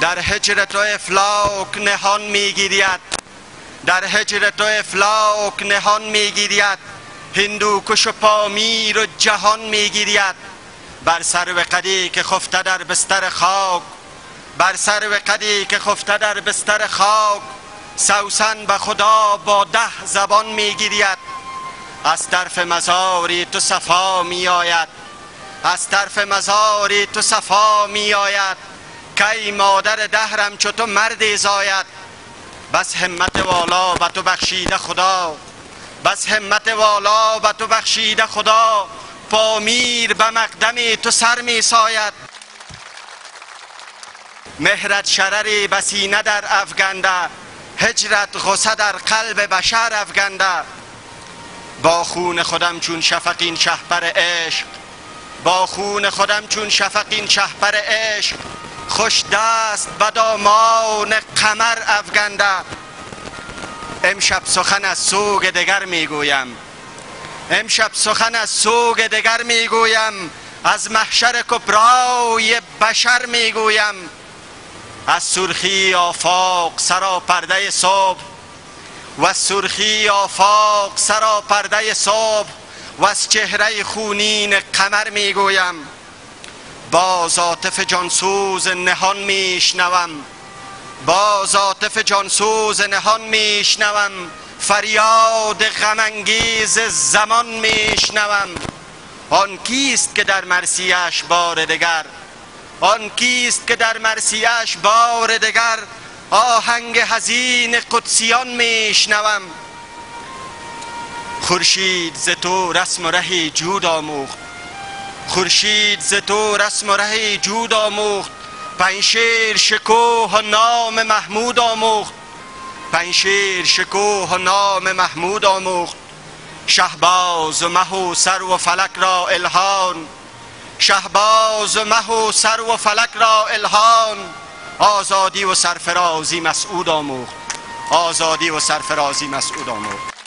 در هجر تو افلاک نهان میگیرید، در هجر تو افلاک نهان میگیرید، هندوکش و پامیر و جهان میگیرید. بر سرو قدی که خفته در بستر خاک، بر سرو قدی که خفته در بستر خاک، سوسن به خدا با 10 زبان میگیرید. از طرف مزاری تو صفا می آید، از طرف مزاری تو صفا می آید، کی مادر دهرم چو تو مردی زاید. بس همت والا به تو بخشیده خدا، بس همت والا به تو بخشیده خدا، پامیر به مقدم تو سر می ساید. مهرت شرری به سینه در افگنده، هجرت غصه در قلب بشر افگنده. با خون خودم چون شفقین شهپر عشق، با خون خودم چون شفقین شهپر عشق، خوش دست به دامان قمر افگنده. امشب سخن از سوگ دگر میگویم، امشب سخن از سوگ دگر میگویم، از محشر کبرای بشر میگویم. از سرخی آفاق سرا پرده صبح، و از سرخی آفاق سرا پرده صبح، و از چهره خونین قمر میگویم. باز عاطف جانسوز نهان میشنوم، باز عاطف جانسوز نهان میشنوم، فریاد غم انگیز زمان میشنوم. آن کیست که در مرثیه‌اش بار دگر، آن کیست که در مرثیه‌اش بار دگر، آهنگ حزین قدسیان میشنوم. خورشید ز تو رسم و ره جود آموخت، خورشید ز تو رسم و ره جود آموخت، پنجشیر شکوه و نام محمود آموخت، پنجشیر شکوه و نام محمود آموخت. شهباز و مه و سرو و فلک را الهان، شهباز و مه و سرو و فلک را الهان، آزادی و سرفرازی مسعود آموخت، آزادی و سرفرازی مسعود آموخت.